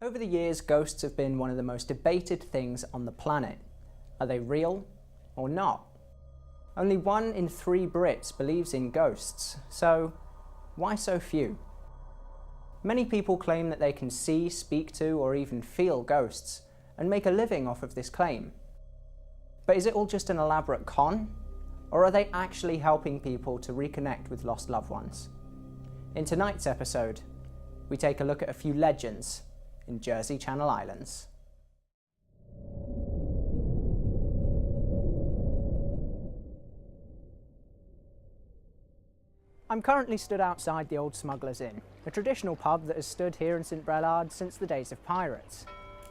Over the years, ghosts have been one of the most debated things on the planet. Are they real or not? Only 1 in 3 Brits believes in ghosts, so why so few? Many people claim that they can see, speak to, or even feel ghosts, and make a living off of this claim. But is it all just an elaborate con? Or are they actually helping people to reconnect with lost loved ones? In tonight's episode, we take a look at a few legends in Jersey Channel Islands. I'm currently stood outside the Old Smugglers Inn, a traditional pub that has stood here in St Brelard since the days of pirates.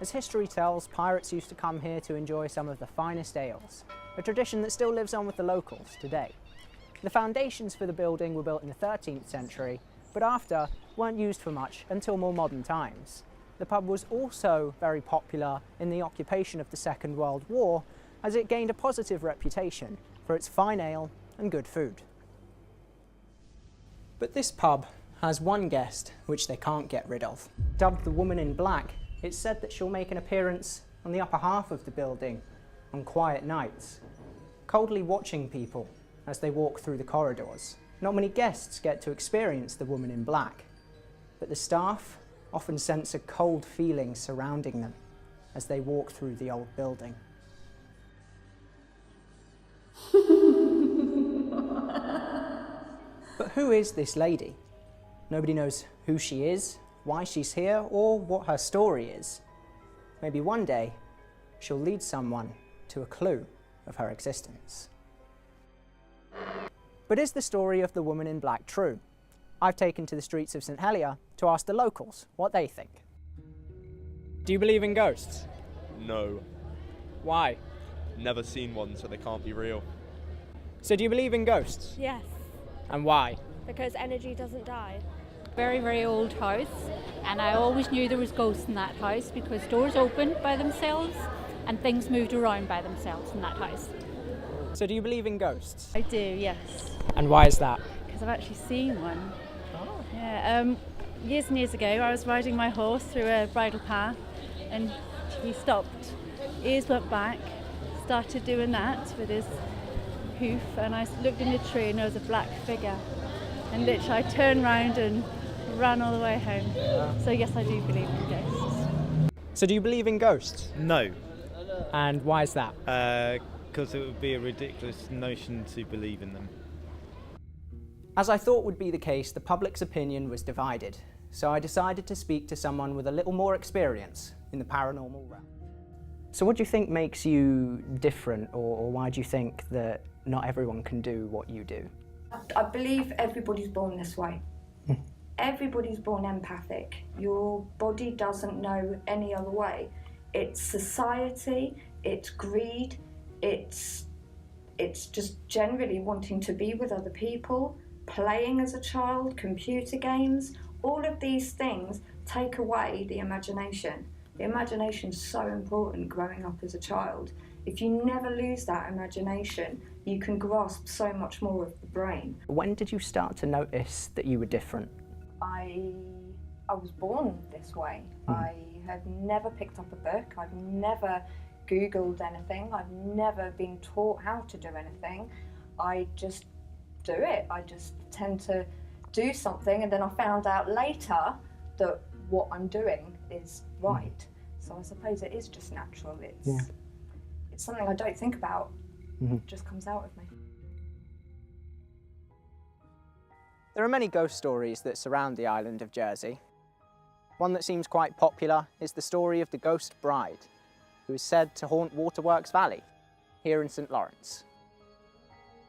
As history tells, pirates used to come here to enjoy some of the finest ales, a tradition that still lives on with the locals today. The foundations for the building were built in the 13th century, but after weren't used for much until more modern times. The pub was also very popular in the occupation of the Second World War, as it gained a positive reputation for its fine ale and good food. But this pub has one guest which they can't get rid of. Dubbed the Woman in Black, it's said that she'll make an appearance on the upper half of the building on quiet nights, coldly watching people as they walk through the corridors. Not many guests get to experience the Woman in Black, but the staff often sense a cold feeling surrounding them as they walk through the old building. But who is this lady? Nobody knows who she is, why she's here, or what her story is. Maybe one day she'll lead someone to a clue of her existence. But is the story of the Woman in Black true? I've taken to the streets of St Helier to ask the locals what they think. Do you believe in ghosts? No. Why? Never seen one, so they can't be real. So do you believe in ghosts? Yes, And why? because energy doesn't die. Very, very old house, and I always knew there was ghosts in that house because doors opened by themselves and things moved around by themselves in that house. So do you believe in ghosts? I do, yes, And why is that? because I've actually seen one. Yeah, years and years ago, I was riding my horse through a bridle path, and he stopped. Ears went back, started doing that with his hoof, and I looked in the tree, and there was a black figure. And literally, I turned round and ran all the way home. So yes, I do believe in ghosts. So do you believe in ghosts? No, And why is that? because it would be a ridiculous notion to believe in them. As I thought would be the case, the public's opinion was divided, so I decided to speak to someone with a little more experience in the paranormal realm. So what do you think makes you different, or why do you think that not everyone can do what you do? I believe everybody's born this way. Everybody's born empathic. Your body doesn't know any other way. It's society, it's greed, it's just generally wanting to be with other people, playing as a child, computer games. All of these things take away the imagination. The imagination's so important growing up as a child. If you never lose that imagination, you can grasp so much more of the brain. When did you start to notice that you were different? I was born this way. I have never picked up a book. I've never Googled anything. I've never been taught how to do anything. I just do it. I just tend to do something, and then I found out later that what I'm doing is right. So I suppose it is just natural. It's something I don't think about. It just comes out of me. There are many ghost stories that surround the island of Jersey. One that seems quite popular is the story of the ghost bride, who is said to haunt Waterworks Valley, here in St Lawrence.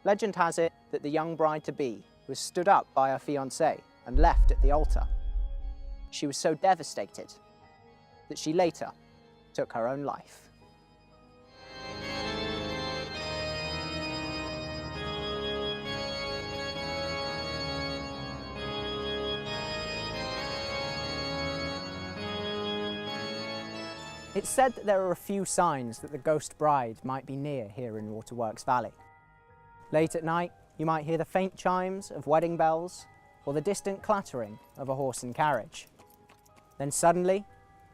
Legend has it that the young bride-to-be was stood up by her fiancé and left at the altar. She was so devastated that she later took her own life. It's said that there are a few signs that the ghost bride might be near here in Waterworks Valley. Late at night, you might hear the faint chimes of wedding bells or the distant clattering of a horse and carriage. Then suddenly,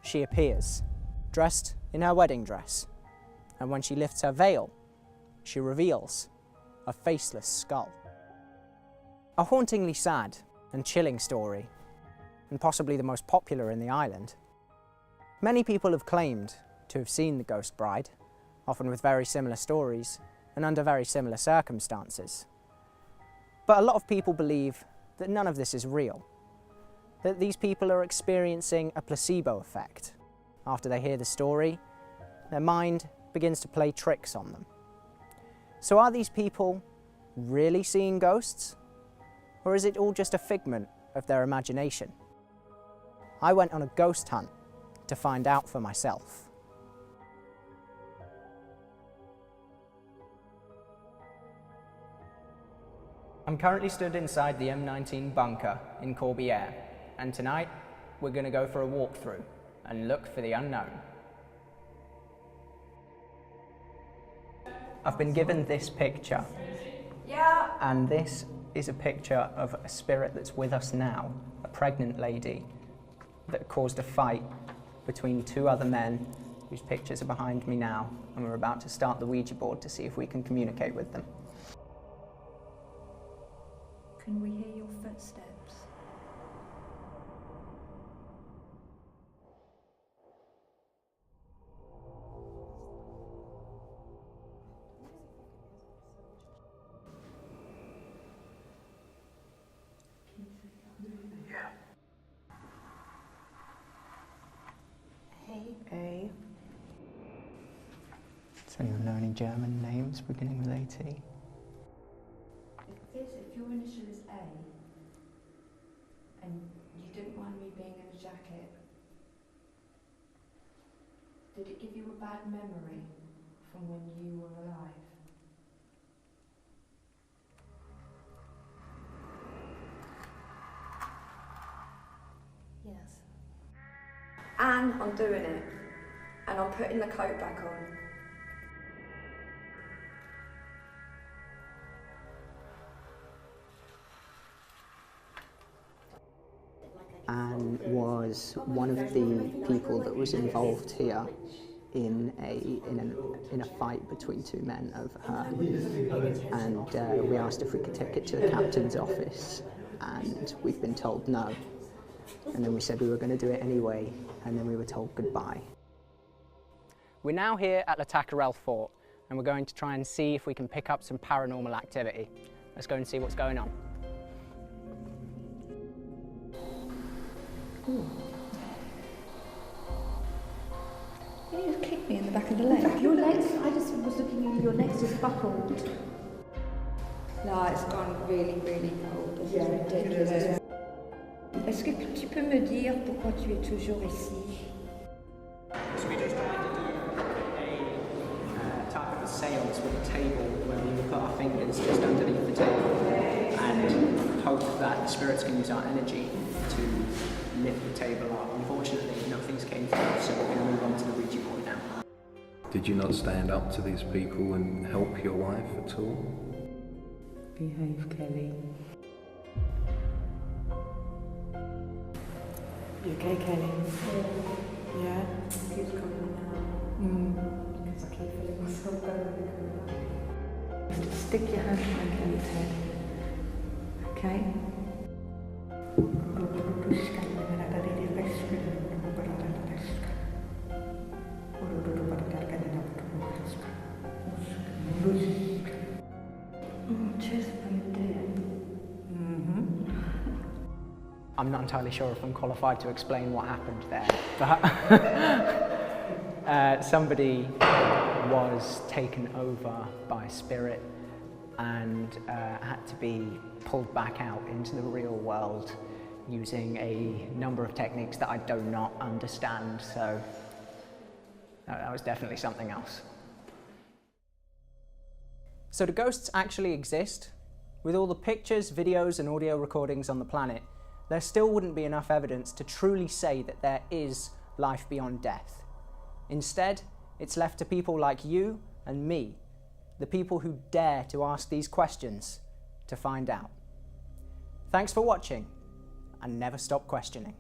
she appears, dressed in her wedding dress, and when she lifts her veil, she reveals a faceless skull. A hauntingly sad and chilling story, and possibly the most popular in the island. Many people have claimed to have seen the ghost bride, often with very similar stories and under very similar circumstances. But a lot of people believe that none of this is real, that these people are experiencing a placebo effect. After they hear the story, their mind begins to play tricks on them. So are these people really seeing ghosts? Or is it all just a figment of their imagination? I went on a ghost hunt to find out for myself. I'm currently stood inside the M19 bunker in Corbière, and tonight we're going to go for a walkthrough and look for the unknown. I've been given this picture, and this is a picture of a spirit that's with us now, a pregnant lady that caused a fight between two other men whose pictures are behind me now, and we're about to start the Ouija board to see if we can communicate with them. Can we hear your footsteps? A. Does anyone know any German names beginning with AT? If your initial is A, and you didn't mind me being in a jacket, did it give you a bad memory from when you were alive? Yes. And I'm doing it, and I'm putting the coat back on. Anne was one of the people that was involved here in a fight between two men over her, and we asked if we could take it to the captain's office, and we've been told no, and then we said we were going to do it anyway, and then we were told goodbye. We're now here at La Tacarel Fort, and we're going to try and see if we can pick up some paranormal activity. Let's go and see what's going on. Ooh. You just kicked me in the back of the leg. Your legs, I just was looking at you, your legs just buckled. No, it's gone really, really cold. This is ridiculous. Est-ce que tu peux me dire pourquoi tu es toujours ici? So we just tried to do a type of a seance with a table where we would put our fingers just underneath the table and hope that the spirits can use our energy to lift the table up. Unfortunately, nothing's came through, so we're going to move on to the Ouija board now. Did you not stand up to these people and help your wife at all? Behave, Kelly. You okay, Kelly? Yeah? It keeps coming now. Because I keep feeling myself going. Stick your hand on Kelly's head. Okay? I'm not entirely sure if I'm qualified to explain what happened there, but somebody was taken over by a spirit and had to be pulled back out into the real world using a number of techniques that I do not understand, so that was definitely something else. So do ghosts actually exist? With all the pictures, videos and audio recordings on the planet, there still wouldn't be enough evidence to truly say that there is life beyond death. Instead, it's left to people like you and me, the people who dare to ask these questions, to find out. Thanks for watching, and never stop questioning.